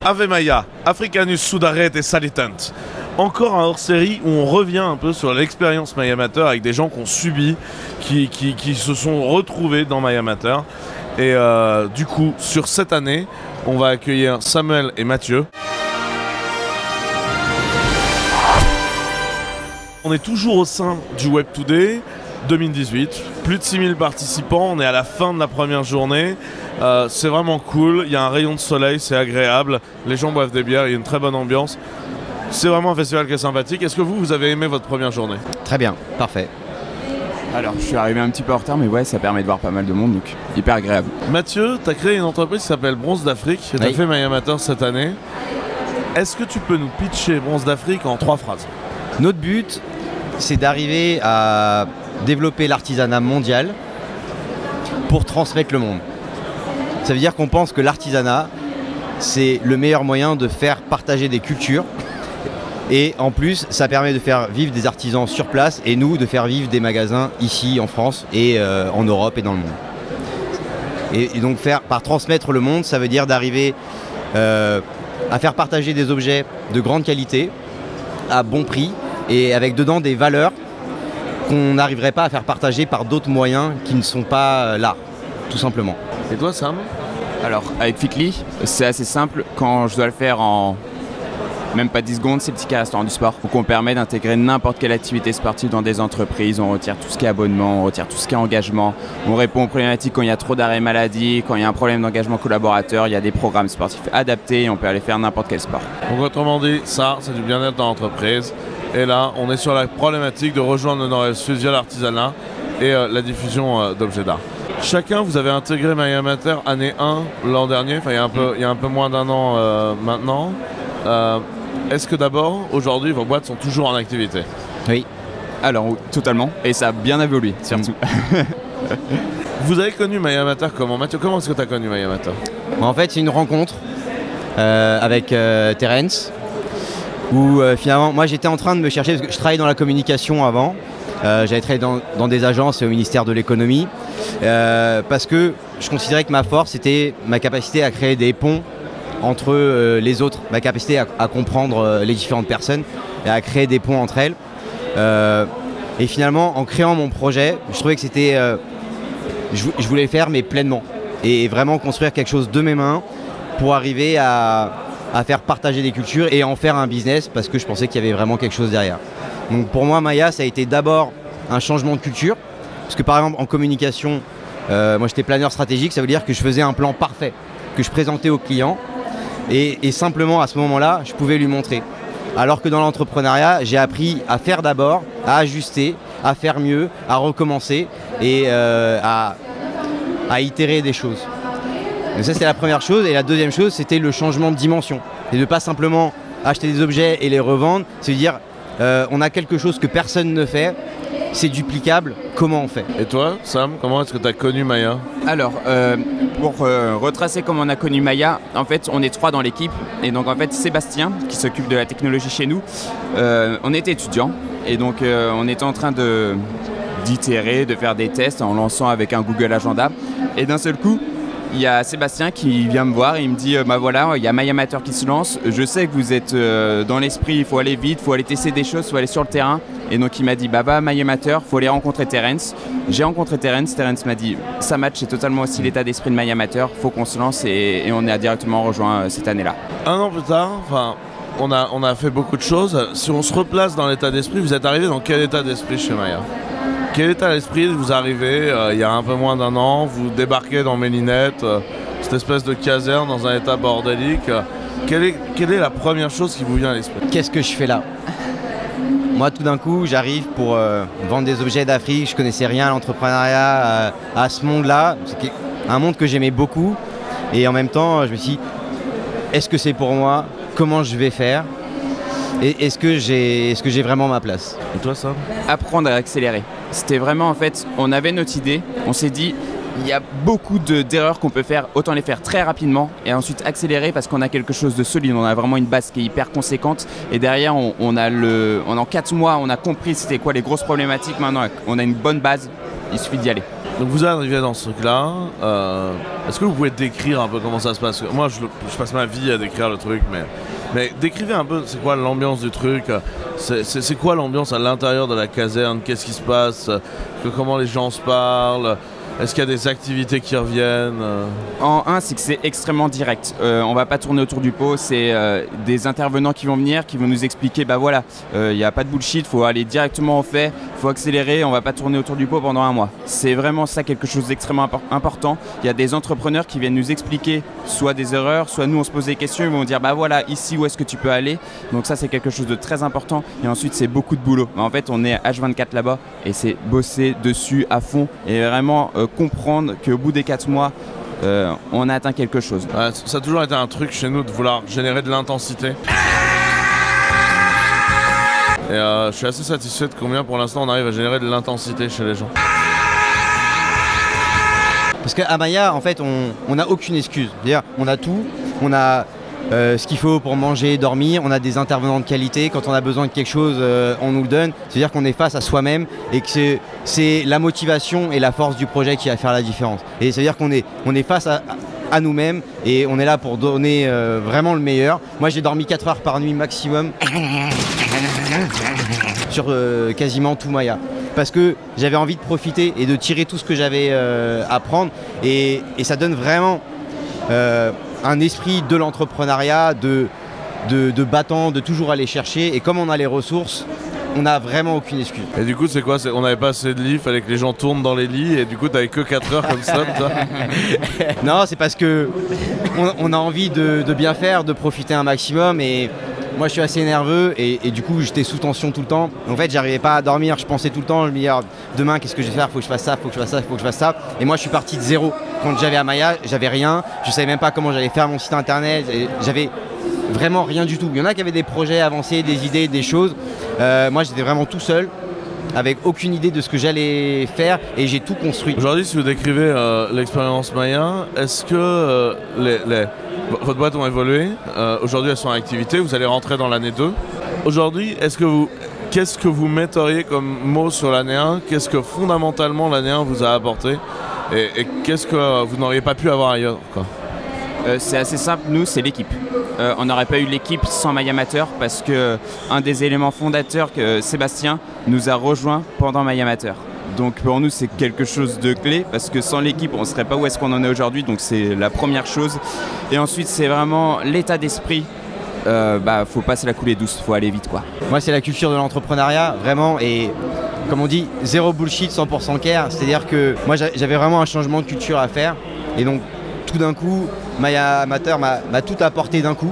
Ave Maya, Africanus Sudaret et Salitant. Encore un hors-série où on revient un peu sur l'expérience My Amateur avec des gens qui ont subi, qui se sont retrouvés dans My Amateur. Et du coup, sur cette année, on va accueillir Samuel et Mathieu. On est toujours au sein du Web Today 2018, plus de 6000 participants, on est à la fin de la première journée, c'est vraiment cool, il y a un rayon de soleil, c'est agréable, les gens boivent des bières, il y a une très bonne ambiance, c'est vraiment un festival qui est sympathique. Est-ce que vous avez aimé votre première journée? Très bien, parfait. Alors, je suis arrivé un petit peu en retard, mais ouais, ça permet de voir pas mal de monde, donc hyper agréable. Mathieu, tu as créé une entreprise qui s'appelle Bronze d'Afrique, et tu as fait My Amateur cette année. Est-ce que tu peux nous pitcher Bronze d'Afrique en 3 phrases? Notre but, c'est d'arriver à développer l'artisanat mondial pour transmettre le monde. Ça veut dire qu'on pense que l'artisanat, c'est le meilleur moyen de faire partager des cultures. Et en plus, ça permet de faire vivre des artisans sur place et nous, de faire vivre des magasins ici en France et en Europe et dans le monde. Et donc par transmettre le monde, ça veut dire d'arriver à faire partager des objets de grande qualité, à bon prix et avec dedans des valeurs qu'on n'arriverait pas à faire partager par d'autres moyens qui ne sont pas l'art, tout simplement. Et toi, Sam? Alors, avec Fitly, c'est assez simple. Quand je dois le faire en même pas 10 secondes, c'est le ticket restaurant du sport. Donc on permet d'intégrer n'importe quelle activité sportive dans des entreprises. On retire tout ce qui est abonnement, on retire tout ce qui est engagement. On répond aux problématiques quand il y a trop d'arrêt maladie, quand il y a un problème d'engagement collaborateur. Il y a des programmes sportifs adaptés et on peut aller faire n'importe quel sport. Donc autrement dit, ça, c'est du bien-être dans l'entreprise. Et là, on est sur la problématique de rejoindre le Nord-Est via l'artisanat et la diffusion d'objets d'art. Chacun, vous avez intégré My Amateur année 1 l'an dernier, enfin il y a un peu moins d'1 an maintenant. Est-ce que d'abord, aujourd'hui, vos boîtes sont toujours en activité? Oui. Alors, totalement. Et ça a bien évolué, surtout. Vous avez connu My Amateur comment? Mathieu, comment est-ce que tu as connu My Amateur? En fait, c'est une rencontre avec Terence où finalement, moi j'étais en train de me chercher, parce que je travaillais dans la communication avant. J'avais travaillé dans des agences et au ministère de l'économie parce que je considérais que ma force, c'était ma capacité à créer des ponts entre les autres, ma capacité à comprendre les différentes personnes et à créer des ponts entre elles. Et finalement, en créant mon projet, je trouvais que c'était... je voulais le faire, mais pleinement. Et vraiment construire quelque chose de mes mains pour arriver à faire partager des cultures et en faire un business parce que je pensais qu'il y avait vraiment quelque chose derrière. Donc pour moi, Maya, ça a été d'abord un changement de culture. Parce que par exemple, en communication, moi j'étais planeur stratégique, ça veut dire que je faisais un plan parfait, que je présentais au client. Et simplement à ce moment-là, je pouvais lui montrer. Alors que dans l'entrepreneuriat, j'ai appris à faire d'abord, à ajuster, à faire mieux, à recommencer et à itérer des choses. Donc ça, c'est la première chose. Et la deuxième chose, c'était le changement de dimension. Et de ne pas simplement acheter des objets et les revendre, c'est dire on a quelque chose que personne ne fait, c'est duplicable, comment on fait? Et toi, Sam, comment est-ce que tu as connu Maya? Alors, pour retracer comment on a connu Maya, en fait, on est 3 dans l'équipe. Et donc, en fait, Sébastien, qui s'occupe de la technologie chez nous, on était étudiants. Et donc, on était en train d'itérer, de faire des tests en lançant avec un Google Agenda. Et d'un seul coup, il y a Sébastien qui vient me voir et il me dit bah voilà, il y a My Amateur qui se lance, je sais que vous êtes dans l'esprit, il faut aller vite, il faut aller tester des choses, il faut aller sur le terrain. Et donc il m'a dit bah My Amateur, il faut aller rencontrer Terence. J'ai rencontré Terence m'a dit ça match, c'est totalement aussi l'état d'esprit de My Amateur, il faut qu'on se lance et on a directement rejoint cette année-là. 1 an plus tard, on a fait beaucoup de choses. Si on se replace dans l'état d'esprit, vous êtes arrivé dans quel état d'esprit chez Maya? Quel état d'esprit vous arrivez il y a un peu moins d'1 an, vous débarquez dans Mélinette, cette espèce de caserne dans un état bordélique. Quelle est la première chose qui vous vient à l'esprit? Qu'est-ce que je fais là? Moi, tout d'un coup, j'arrive pour vendre des objets d'Afrique. Je connaissais rien à l'entrepreneuriat, à ce monde-là. C'est un monde que j'aimais beaucoup. Et en même temps, je me suis dit, est-ce que c'est pour moi? Comment je vais faire? Et est-ce que j'ai vraiment ma place? Et toi, Sam? Apprendre à accélérer. C'était vraiment, en fait, on avait notre idée, on s'est dit, il y a beaucoup d'erreurs qu'on peut faire, autant les faire très rapidement et ensuite accélérer parce qu'on a quelque chose de solide, on a vraiment une base qui est hyper conséquente et derrière, en 4 mois, on a compris c'était quoi les grosses problématiques, maintenant on a une bonne base, il suffit d'y aller. Donc vous arrivez dans ce truc-là. Est-ce que vous pouvez décrire un peu comment ça se passe? Moi, je passe ma vie à décrire le truc, mais décrivez un peu, c'est quoi l'ambiance du truc? C'est quoi l'ambiance à l'intérieur de la caserne? Qu'est-ce qui se passe? Comment les gens se parlent? Est-ce qu'il y a des activités qui reviennent? En un, c'est que c'est extrêmement direct. On va pas tourner autour du pot, c'est des intervenants qui vont venir, qui vont nous expliquer, bah voilà, il n'y a pas de bullshit, faut aller directement au fait, faut accélérer, on va pas tourner autour du pot pendant un mois. C'est vraiment ça quelque chose d'extrêmement important. Il y a des entrepreneurs qui viennent nous expliquer soit des erreurs, soit nous on se pose des questions, ils vont dire bah voilà, ici où est-ce que tu peux aller. Donc ça c'est quelque chose de très important. Et ensuite c'est beaucoup de boulot. En fait on est H24 là-bas et c'est bosser dessus à fond et vraiment comprendre qu'au bout des 4 mois, on a atteint quelque chose. Ouais, ça a toujours été un truc chez nous de vouloir générer de l'intensité. Et je suis assez satisfait de combien pour l'instant on arrive à générer de l'intensité chez les gens. Parce qu'à Maya, en fait, on n'a aucune excuse. C'est-à-dire, on a tout, on a ce qu'il faut pour manger, dormir, on a des intervenants de qualité. Quand on a besoin de quelque chose, on nous le donne. C'est-à-dire qu'on est face à soi-même et que c'est la motivation et la force du projet qui va faire la différence. Et c'est-à-dire qu'on est face à nous-mêmes et on est là pour donner vraiment le meilleur. Moi, j'ai dormi 4 heures par nuit maximum sur quasiment tout Maya. Parce que j'avais envie de profiter et de tirer tout ce que j'avais à prendre. Et ça donne vraiment un esprit de l'entrepreneuriat, de battant, de toujours aller chercher. Et comme on a les ressources, on n'a vraiment aucune excuse. Et du coup, c'est quoi? On n'avait pas assez de lits, il fallait que les gens tournent dans les lits et du coup, t'avais que 4 heures comme ça. Non, c'est parce que on a envie de bien faire, de profiter un maximum. Et moi, je suis assez nerveux et du coup, j'étais sous tension tout le temps. En fait, j'arrivais pas à dormir, je pensais tout le temps. Je me disais, demain, qu'est-ce que je vais faire? Faut que je fasse ça, faut que je fasse ça, faut que je fasse ça. Et moi, je suis parti de zéro. Quand j'avais à Maya, j'avais rien. Je savais même pas comment j'allais faire mon site internet. J'avais vraiment rien du tout. Il y en a qui avaient des projets avancés, des idées, des choses. Moi, j'étais vraiment tout seul, avec aucune idée de ce que j'allais faire et j'ai tout construit. Aujourd'hui, si vous décrivez l'expérience Maya, est-ce que votre boîte a évolué? Aujourd'hui, elles sont en activité, vous allez rentrer dans l'année 2. Aujourd'hui, qu'est-ce que vous metteriez comme mot sur l'année 1? Qu'est-ce que fondamentalement l'année 1 vous a apporté? Et qu'est-ce que vous n'auriez pas pu avoir ailleurs, quoi? C'est assez simple, nous c'est l'équipe. On n'aurait pas eu l'équipe sans Mayamateur parce que un des éléments fondateurs, que Sébastien, nous a rejoint pendant Mayamateur. Donc pour nous c'est quelque chose de clé parce que sans l'équipe on ne serait pas où est-ce qu'on en est aujourd'hui, donc c'est la première chose. Et ensuite c'est vraiment l'état d'esprit. Faut pas se la couler douce, faut aller vite quoi. Moi c'est la culture de l'entrepreneuriat vraiment et comme on dit zéro bullshit 100% care, c'est-à-dire que moi j'avais vraiment un changement de culture à faire et donc tout d'un coup Mayamateur m'a tout apporté d'un coup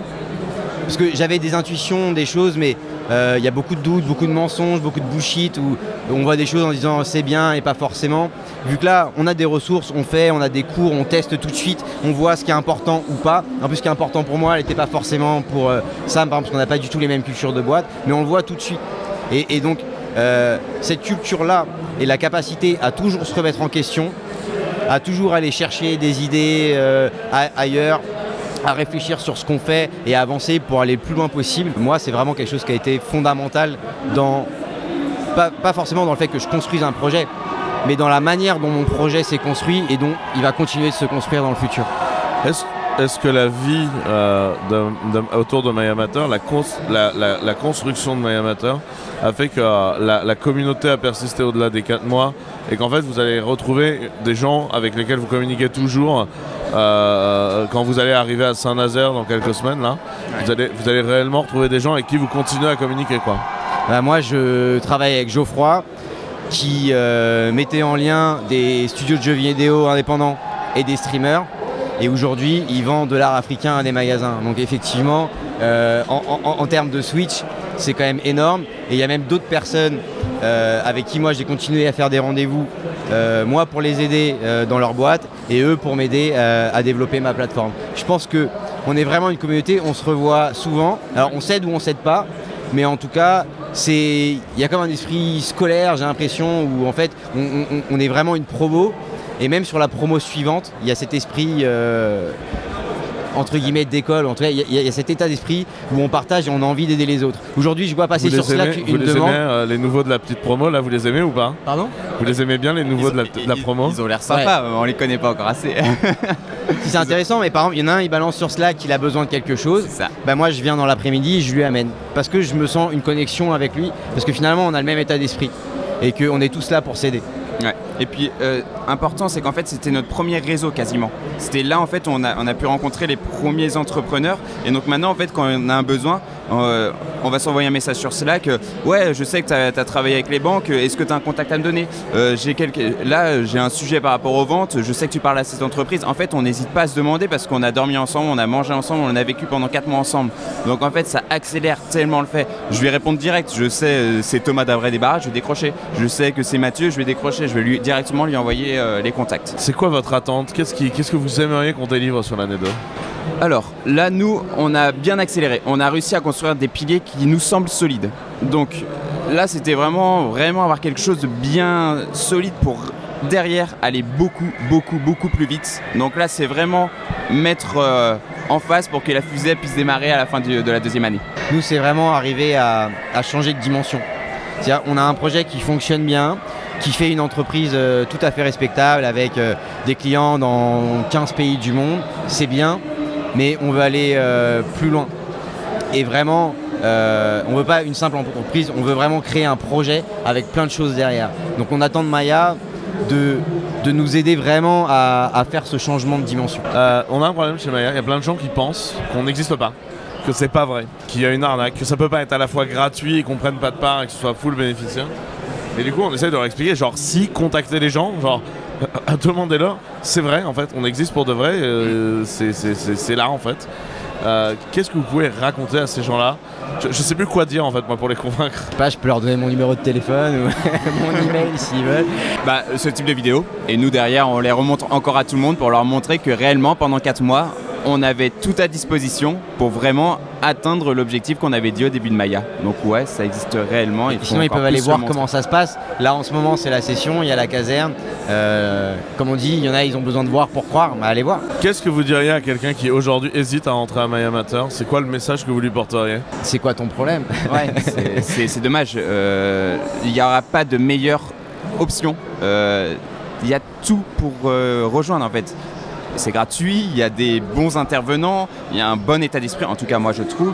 parce que j'avais des intuitions, des choses mais il y a beaucoup de doutes, beaucoup de mensonges, beaucoup de bullshit où on voit des choses en disant c'est bien et pas forcément. Vu que là on a des ressources, on a des cours, on teste tout de suite, on voit ce qui est important ou pas. En plus ce qui est important pour moi, elle n'était pas forcément pour Sam par exemple parce qu'on n'a pas du tout les mêmes cultures de boîte, mais on le voit tout de suite. Et donc cette culture-là et la capacité à toujours se remettre en question, à toujours aller chercher des idées ailleurs, à réfléchir sur ce qu'on fait et à avancer pour aller le plus loin possible. Moi, c'est vraiment quelque chose qui a été fondamental dans, pas forcément dans le fait que je construise un projet, mais dans la manière dont mon projet s'est construit et dont il va continuer de se construire dans le futur. Est-ce que la vie autour de Mayamateur, la construction de Mayamateur a fait que la communauté a persisté au-delà des 4 mois et qu'en fait vous allez retrouver des gens avec lesquels vous communiquez toujours quand vous allez arriver à Saint-Nazaire dans quelques semaines là, ouais. vous allez réellement retrouver des gens avec qui vous continuez à communiquer quoi? Moi je travaille avec Geoffroy qui mettait en lien des studios de jeux vidéo indépendants et des streamers. Et aujourd'hui, ils vendent de l'art africain à des magasins. Donc effectivement, en termes de Switch, c'est quand même énorme. Et il y a même d'autres personnes avec qui moi j'ai continué à faire des rendez-vous, moi pour les aider dans leur boîte et eux pour m'aider à développer ma plateforme. Je pense qu'on est vraiment une communauté, on se revoit souvent. Alors on s'aide ou on s'aide pas, mais en tout cas, il y a comme un esprit scolaire, j'ai l'impression, où en fait on est vraiment une promo. Et même sur la promo suivante, il y a cet esprit entre guillemets d'école. En tout cas, il y a cet état d'esprit où on partage et on a envie d'aider les autres. Aujourd'hui, je vois passer sur Slack une demande. Vous les aimez, les nouveaux de la petite promo, là, vous les aimez ou pas? Pardon? Vous les aimez bien, les nouveaux de la promo? Ils ont l'air sympas, on les connaît pas encore assez. Si c'est intéressant, mais par exemple, il y en a un, il balance sur Slack qu'il a besoin de quelque chose. C'est ça. Bah moi, je viens dans l'après-midi et je lui amène. Parce que je me sens une connexion avec lui. Parce que finalement, on a le même état d'esprit. Et qu'on est tous là pour s'aider. Ouais. Et puis, important, c'est qu'en fait, c'était notre premier réseau quasiment. C'était là, en fait, on a pu rencontrer les premiers entrepreneurs. Et donc maintenant, en fait, quand on a un besoin, on va s'envoyer un message sur Slack. Ouais, je sais que tu as travaillé avec les banques. Est-ce que tu as un contact à me donner? Là, j'ai un sujet par rapport aux ventes. Je sais que tu parles à cette entreprise. En fait, on n'hésite pas à se demander parce qu'on a dormi ensemble, on a mangé ensemble, on a vécu pendant 4 mois ensemble. Donc, en fait, ça accélère tellement le fait. Je vais répondre direct. Je sais, c'est Thomas d'Avray Débarras, je vais décrocher. Je sais que c'est Mathieu, je vais décrocher. Je vais directement lui envoyer les contacts. C'est quoi votre attente? Qu'est-ce que vous aimeriez qu'on délivre sur l'année 2? Alors là, nous, on a bien accéléré. On a réussi à construire des piliers qui nous semblent solides. Donc là, c'était vraiment avoir quelque chose de bien solide pour derrière aller beaucoup plus vite. Donc là, c'est vraiment mettre en face pour que la fusée puisse démarrer à la fin de la deuxième année. Nous, c'est vraiment arriver à changer de dimension. C'est-à-dire, on a un projet qui fonctionne bien, qui fait une entreprise tout à fait respectable avec des clients dans 15 pays du monde. C'est bien, mais on veut aller plus loin. Et vraiment, on ne veut pas une simple entreprise, on veut vraiment créer un projet avec plein de choses derrière. Donc on attend de Maya de nous aider vraiment à faire ce changement de dimension. On a un problème chez Maya, il y a plein de gens qui pensent qu'on n'existe pas, que c'est pas vrai, qu'il y a une arnaque, que ça peut pas être à la fois gratuit et qu'on prenne pas de part et que ce soit full bénéficiaire. Et du coup, on essaie de leur expliquer, genre, si contacter les gens, genre, tout le monde est là, c'est vrai, en fait, on existe pour de vrai, c'est là, en fait. Qu'est-ce que vous pouvez raconter à ces gens-là? Je sais plus quoi dire, en fait, moi, pour les convaincre. Je sais pas, je peux leur donner mon numéro de téléphone ou mon email s'ils veulent. Bah, ce type de vidéo. Et nous, derrière, on les remonte encore à tout le monde pour leur montrer que réellement, pendant 4 mois, on avait tout à disposition pour vraiment atteindre l'objectif qu'on avait dit au début de Maya. Donc ouais, ça existe réellement. Sinon, ils peuvent aller voir comment ça se passe. Là, en ce moment, c'est la session, il y a la caserne. Comme on dit, il y en a, ils ont besoin de voir pour croire. Bah, allez voir. Qu'est-ce que vous diriez à quelqu'un qui aujourd'hui hésite à rentrer à Maya Matter? C'est quoi le message que vous lui porteriez? C'est quoi ton problème? Ouais, c'est dommage. Il n'y aura pas de meilleure option. Il y a tout pour rejoindre, en fait. C'est gratuit, il y a des bons intervenants, il y a un bon état d'esprit, en tout cas moi je trouve.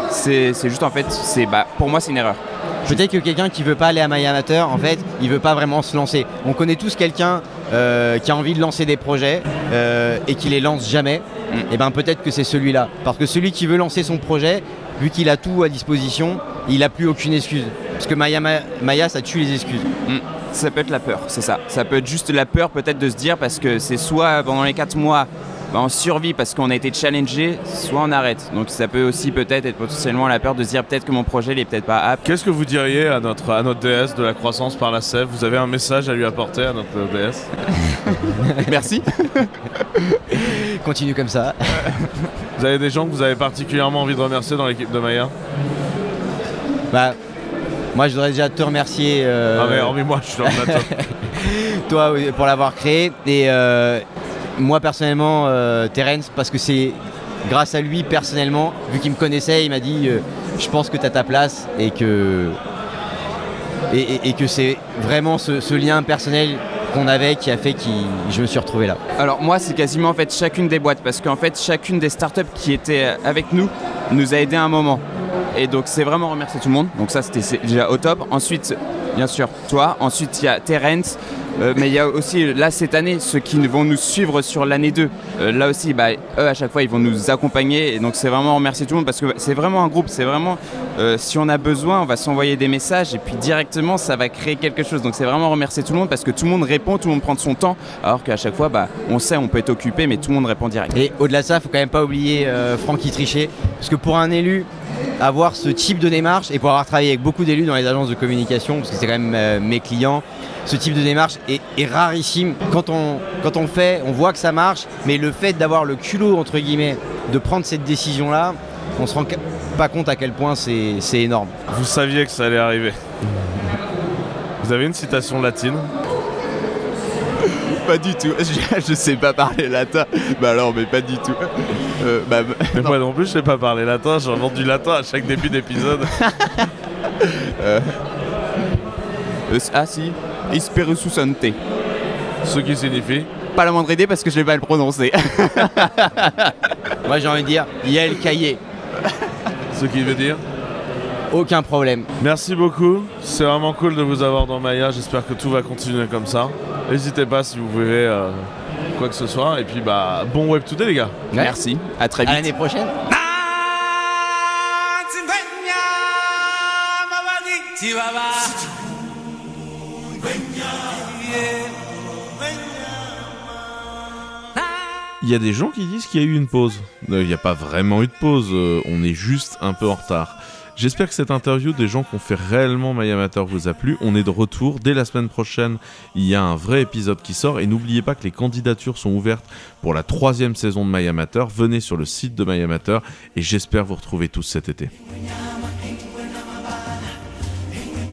C'est juste en fait, pour moi c'est une erreur. Peut-être que quelqu'un qui veut pas aller à Maya Matter, en fait, il veut pas vraiment se lancer. On connaît tous quelqu'un qui a envie de lancer des projets et qui les lance jamais. Et ben peut-être que c'est celui-là. Parce que celui qui veut lancer son projet, vu qu'il a tout à disposition, il n'a plus aucune excuse. Parce que Maya, ça tue les excuses. Ça peut être la peur, c'est ça. Ça peut être juste la peur peut-être de se dire parce que c'est soit pendant les 4 mois on survit parce qu'on a été challengé, soit on arrête. Donc ça peut aussi peut-être être potentiellement la peur de se dire peut-être que mon projet n'est peut-être pas apte. Qu'est-ce que vous diriez à notre déesse de la croissance par la sève? Vous avez un message à lui apporter à notre déesse? Merci. Continue comme ça. Vous avez des gens que vous avez particulièrement envie de remercier dans l'équipe de Maya? Bah, moi je voudrais déjà te remercier. Ah mais hormis moi, je suis dans le plateau. Toi pour l'avoir créé et moi personnellement Terence parce que c'est grâce à lui personnellement, vu qu'il me connaissait, il m'a dit je pense que tu as ta place et que c'est vraiment ce lien personnel qu'on avait qui a fait que je me suis retrouvé là. Alors moi c'est quasiment en fait chacune des boîtes parce qu'en fait chacune des startups qui étaient avec nous a aidé à un moment. Et donc c'est vraiment remercier tout le monde, donc ça c'était déjà au top. Ensuite bien sûr toi, ensuite il y a Terence, mais il y a aussi là cette année ceux qui vont nous suivre sur l'année 2. Là aussi eux à chaque fois ils vont nous accompagner et donc c'est vraiment remercier tout le monde parce que c'est vraiment un groupe, c'est vraiment si on a besoin on va s'envoyer des messages et puis directement ça va créer quelque chose. Donc c'est vraiment remercier tout le monde parce que tout le monde répond, tout le monde prend de son temps alors qu'à chaque fois on sait on peut être occupé mais tout le monde répond direct. Et au-delà de ça, il faut quand même pas oublier Francky Trichet parce que pour un élu avoir ce type de démarche et pour avoir travaillé avec beaucoup d'élus dans les agences de communication, parce que c'est quand même mes clients, ce type de démarche est rarissime. Quand on le fait, on voit que ça marche, mais le fait d'avoir le culot, entre guillemets, de prendre cette décision-là, on se rend pas compte à quel point c'est énorme. Vous saviez que ça allait arriver. Vous avez une citation latine? Pas du tout. Je sais pas parler latin. Bah alors, mais pas du tout. Mais moi non plus, je sais pas parler latin. J'invente du latin à chaque début d'épisode. Ah si. Isperususante. Ce qui signifie. Pas la moindre idée parce que je vais pas le prononcer. Moi j'ai envie de dire Yel Caillé. Ce qui veut dire. Aucun problème. Merci beaucoup. C'est vraiment cool de vous avoir dans Maya. J'espère que tout va continuer comme ça. N'hésitez pas si vous voulez quoi que ce soit. Et puis bah bon Web Today les gars. Ouais. Merci. À très vite. À l'année prochaine. Il y a des gens qui disent qu'il y a eu une pause. Il n'y a pas vraiment eu de pause, on est juste un peu en retard. J'espère que cette interview des gens qui ont fait réellement My Amateur vous a plu. On est de retour. Dès la semaine prochaine, il y a un vrai épisode qui sort. Et n'oubliez pas que les candidatures sont ouvertes pour la 3e saison de My Amateur. Venez sur le site de My Amateur et j'espère vous retrouver tous cet été.